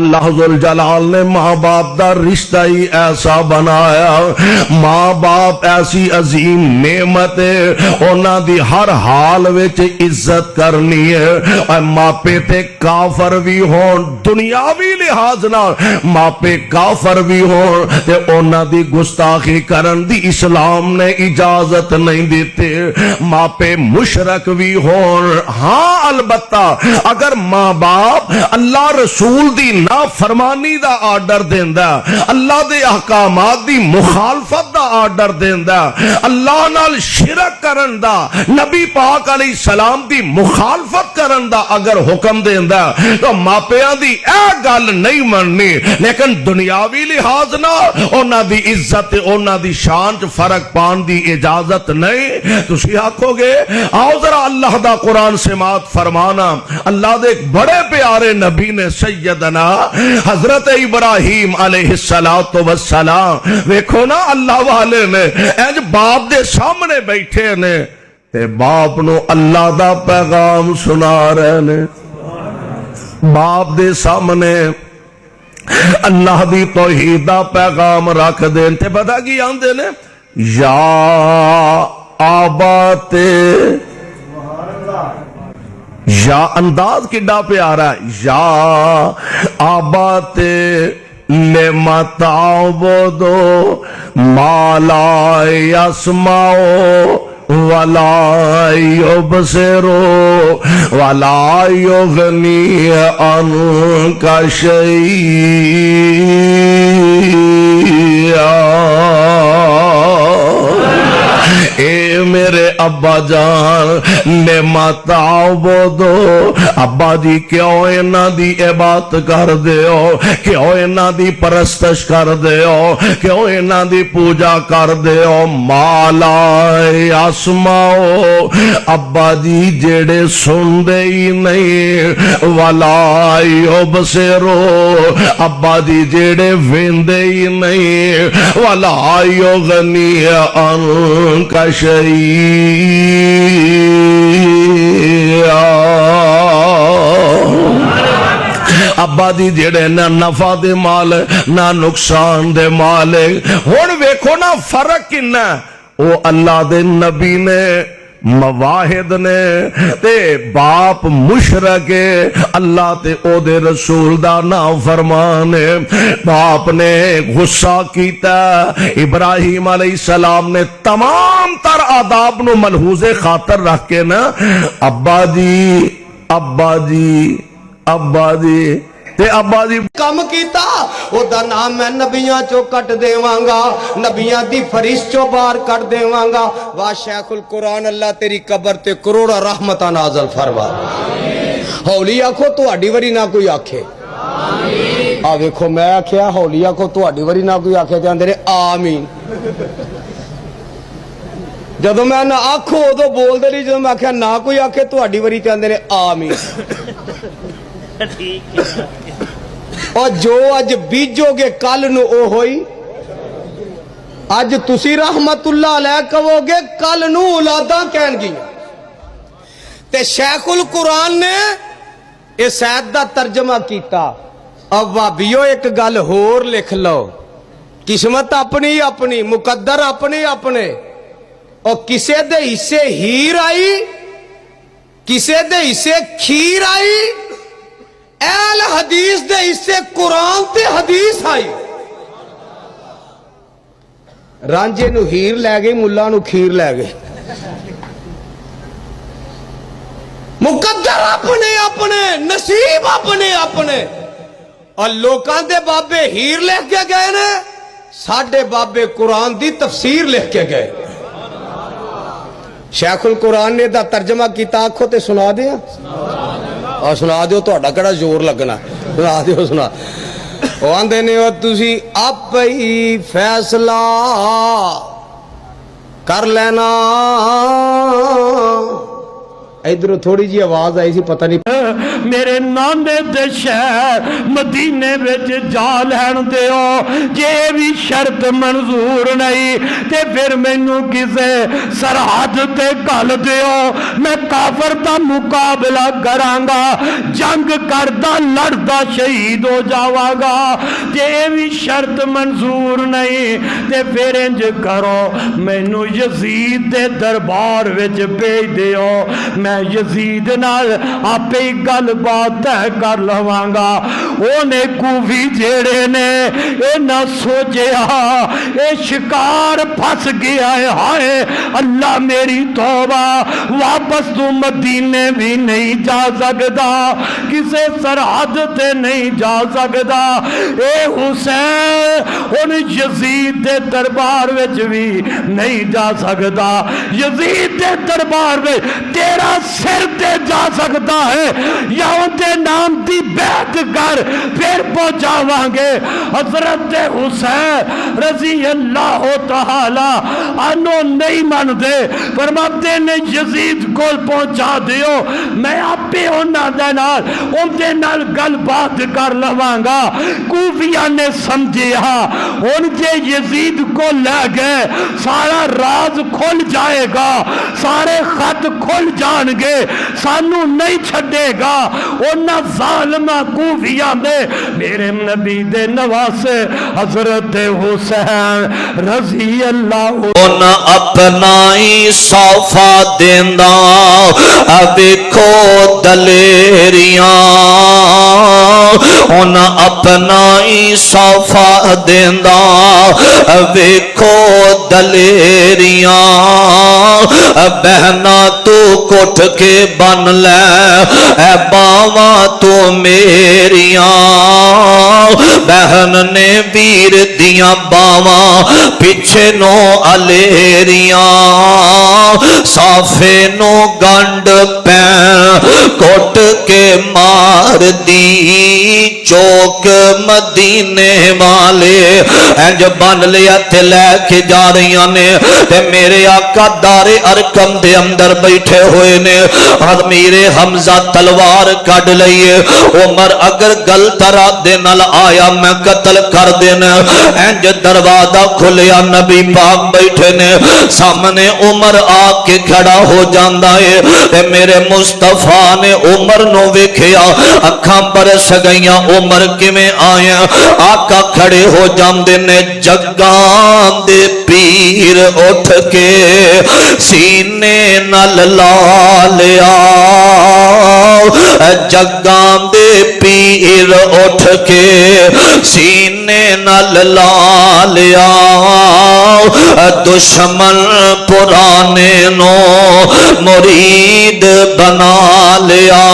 اللہ ذوالجلال نے ماں باپ دا رشتہ ہی ایسا بنایا. ماں باپ ایسی عظیم نعمت ہے، انہاں دی ہر حال وچ عزت کرنی ہے. اور ماپے تے کافر بھی ہون، دنیاوی لحاظ نال ماپے کافر بھی ہون تے انہاں دی گستاخی کرن دی اسلام نے اجازت نہیں دیتے. ماپے مشرک بھی ہون، ہاں البتہ اگر ماں باپ اللہ رسول دی نافرمانی دا آرڈر دیندا، اللہ دے احکامات دی مخالفت دا آرڈر دیندا، اللہ نال شرک کرن دا، نبی پاک علیہ السلام دی مخالفت کرن دا اگر حکم دیندا تو ماپیاں دی اے گل نہیں مننی. لیکن دنیاوی لحاظ نال انہاں دی عزت انہاں دی شان چ فرق پان دی اجازت نہیں. تسی آکھو گے آؤ ذرا اللہ دا قرآن سماعت فرمانا. اللہ دے ایک بڑے پیارے نبی نے سیدنا حضرت ابراہیم علیہ السلام ویکھو نا اللہ والے نے انج باپ دے سامنے بیٹھے نے تے باپ نو اللہ دا پیغام سنا رہے نے. باپ دے سامنے اللہ دی توحید دا پیغام رکھ دین تے پتہ کی آندے نے یا آبات، یا انداز کڈا پیارا ہے، یا آبات لما تعبدو ما لا یسمعو ولا یبصرو ولا یغنی عنک شیئا. اے میرے ابا جان لما تعبدو، ابا جی کیوں انہاں دی عبادت کر دیو، کیوں انہاں دی پرستش کر دیو، کیوں انہاں دی پوجا کر دیو. ما لا یسمعو، ابا جی جڑے سن دے ہی نہیں، ولا یبصرو، ابا جی جڑے ویندے ہی نہیں، ولا یغنی عنک شیئا. ابا دی جڑے نہ نفع دے مال نہ نقصان دے مال. ہن ویکھو نا فرق کنا، او اللہ دے نبی نے مواحد نے تے باپ مشرک اللہ تے او دے رسول دا نافرمان. باپ نے غصہ کیتا، ابراہیم علیہ السلام نے تمام تر آداب نو ملحوظ خاطر رکھ کے نا ابا جی ابا جی ابا جی تے ابا جی کم کیتا او دا نام میں نبیاں چو کٹ دیواں گا، نبیاں دی فرشت چو باہر کٹ دیواں گا. واہ شیخ القرآن اللہ تیری قبر تے کروڑا رحمتہ نازل فرما. ہولی آکھو تو اڈی وری نہ کوئی آکھے آ ویکھو میں آکھیا ہولی آکھو تو اڈی وری نہ کوئی آکھے تے اندر آمین. جدو میں نہ آکھو ادو بول دے لی، جدو میں آکھیا نہ کوئی آکھے تو اڈی وری تے اندر آمین. اور جو اج بیجو گے کل نو او ہوئی. اج تسی رحمت اللہ علیہ کہو گے کل نو اولاداں کہن گی. تے شیخ القرآن نے اس آیت دا ترجمہ کیتا. اب وابیو ایک گل ہور لکھ لو، قسمت اپنی اپنی، مقدر اپنے اپنے، اور کسے دے حصے ہیر آئی، کسے دے حصے کھیر آئی، اہل حدیث دے حصے قرآن تے حدیث آئی. رانجے نو ہیر لے گئی، ملا نو کھیر لے گئی. مقدر اپنے اپنے، نصیب اپنے اپنے. اور لوکاں دے بابے ہیر لکھ کے گئے نے، ساڈے بابے قرآن دی تفسیر لکھ کے گئے. شیخ القرآن نے دا ترجمہ کیتا، آکھو تے سنا دیا اور سنا دیو تو اڈا کڑا زور لگنا. سنا دیو سنا. وہ آندے نے تسی آپ ہی فیصلہ کر لینا. ادھر تھوڑی جی آواز آئی سی پتہ نہیں میرے نانے دے شہر مدینے وچ جا لین دیو جے بھی شرط منظور نہیں تے پھر مینوں کسے سرحد تے گل دیو میں کافر دا مقابلہ کراں گا جنگ کردا لڑدا شہید ہو جاواں گا جے بھی شرط منظور نہیں تے پھر انج کرو مینوں یزید دے دربار وچ بھیج دیو میں یزید نال آپے ہی گل بات طے کر لواں گا اونے کوفی جیڑے نے اے نہ سوچیا اے شکار پھس گیا ہے ہائے اللہ میری توبہ واپس تو مدینے بھی نہیں جا سکتا کسے سرحد تے نہیں جا سکتا اے حسین ان یزید دے دربار وچ بھی نہیں جا سکتا یزید دے دربار میں تیرا سر تے جا سکتا ہے یا ان دے نام دی بیعت کر پھر پہنچاواں گے حضرت حسین رضی اللہ تعالی عنہ نہیں من دے فرماتے نے یزید کو پہنچا دیو میں آپے انہاں دے نال گل بات کر لواں گا کوفیہ نے سمجھیا ان جے یزید کو لے گئے سارا راز کھل جائے گا سارے خط کھل جان گے سانو نہیں چھڑے گا انہاں ظالمہ کوفیہ میں میرے نبی دے نواسے حضرت حسین رضی اللہ ان اپنا ہی صوفہ دیندہ ویکھو دلیریاں ان اپنا ہی صوفہ دیندہ ویکھو دلیریاں بہنا تو کٹ کے بن لے اے باواں تو میریاں بہن نے ویر دیاں باواں پیچھے نو الیریاں صافے نو گنڈ پین کٹ کے مار دی چوک مدینے والے انج بن لیا تے لے کے جا رہی نے تے میرے آقا دار ارکم دے اندر بیٹھے ہوئے نے امیر حمزہ تلوار کڈ لئیے عمر اگر غلط رات دے نال آیا میں قتل کر دینا انج دروازہ کھلیا نبی پاک بیٹھے نے سامنے عمر آ کے کھڑا ہو جاندا ہے تے میرے مصطفیٰ نے عمر نو ویکھیا اکھاں برس گئیاں عمر کیویں آیا آقا کھڑے ہو جاندے نے جگاں دے پیر اٹھ کے سینے نال لا لیا جگاں دے پیر اٹھ کے سینے نال لا لیا دشمن پرانے نو مرید بنا لیا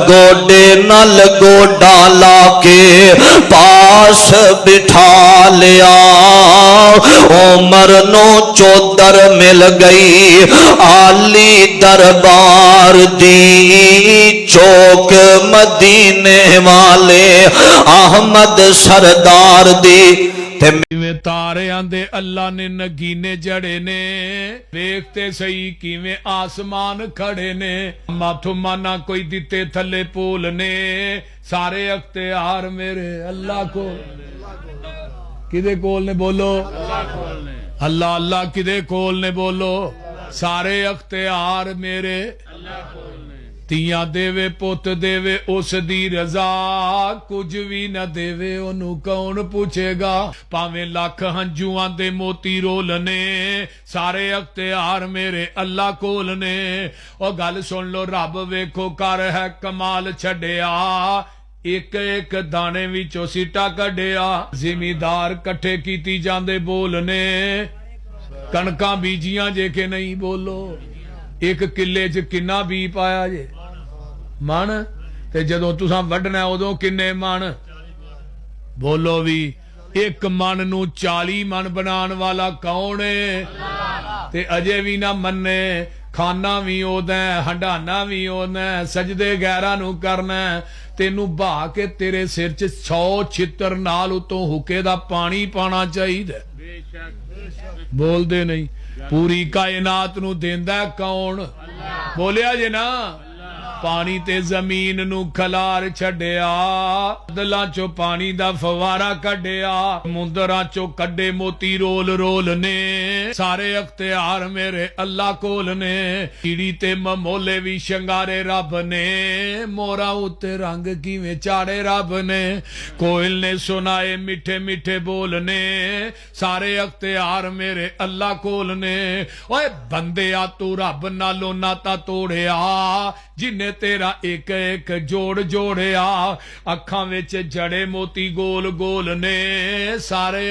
گوڈے نال گوڈا لا کے پاس بٹھا لیا عمر نو چودر مل گئی عالی دربار دی چوک مدینے والے احمد سردار دی کیویں تارے آندے اللہ نے نگینے جڑے نے دیکھتے صحیح کیویں آسمان کھڑے نے ماتھو مانا کوئی دیتے تھلے پول نے سارے اختیار میرے اللہ کو کدے کول نے بولو اللہ اللہ کدے کول نے بولو سارے اختیار میرے اللہ کول نے تیاں دیوے پوت دیوے اس دی رضا کچھ بھی نہ دیوے انہوں کون پوچھے گا پاویں لاکھ ہنجوان دے موتی رولنے سارے اختیار میرے اللہ کولنے اور گل سن لو رب ویکھو کر ہے کمال چھڑیا ایک ایک دانے وچوں سیٹا کڈیا زمیندار کٹھے کیتی جاندے بولنے کنکاں بیجیاں جے کہ نہیں بولو ایک کلے چ کنا بی پایا جے من تے جدوں تساں وڈنا ادوں کنے من بولو بھی ایک من نو 40 من بنان والا کون ہے تے اجے بھی نہ مننے کھانا بھی اودا ہے ہنڈانا بھی اودا ہے سجدے غیراں نو کرنا ہے تینوں بہا کے تیرے سر چ 100 چھتر نال اتوں حکے دا پانی پانا چاہیے بول دے نہیں پوری کائنات نو دیندا کون بولیا جے نا ਪਾਣੀ ਤੇ ਜ਼ਮੀਨ ਨੂੰ ਖਲਾਰ ਛੱਡਿਆ, ਬਦਲਾਂ ਚੋਂ ਪਾਣੀ ਦਾ ਫਵਾਰਾ ਕੱਢਿਆ, ਮੁੰਦਰਾਂ ਚੋਂ ਕੱਢੇ ਮੋਤੀ ਰੋਲ ਰੋਲ ਨੇ, ਸਾਰੇ ਅਖਤਿਆਰ ਮੇਰੇ ਅੱਲਾ ਕੋਲ ਨੇ, ਕੀੜੀ ਤੇ ਮਮੋਲੇ ਵੀ ਸ਼ਿੰਗਾਰੇ ਰੱਬ ਨੇ, ਮੋਰਾ ਉੱਤੇ ਰੰਗ ਕਿਵੇਂ ਚਾੜੇ ਰੱਬ ਨੇ, ਕੋਇਲ ਨੇ ਸੁਣਾਏ ਮਿੱਠੇ ਮਿੱਠੇ ਬੋਲ ਨੇ, ਸਾਰੇ ਅਖਤਿਆਰ ਮੇਰੇ ਅੱਲਾ ਕੋਲ ਨੇ। ਓਏ ਬੰਦਿਆ ਤੂੰ ਰੱਬ ਨਾਲੋਂ ਨਾਤਾ ਤੋੜਿਆ, ਜਿਨੇ ਤੇਰਾ ਇੱਕ ਇੱਕ ਜੋੜ ਜੋੜਿਆ, ਅੱਖਾਂ ਵਿੱਚ ਜੜੇ ਮੋਤੀ ਗੋਲ ਗੋਲ ਨੇ, ਸਾਰੇ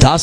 10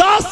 10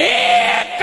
1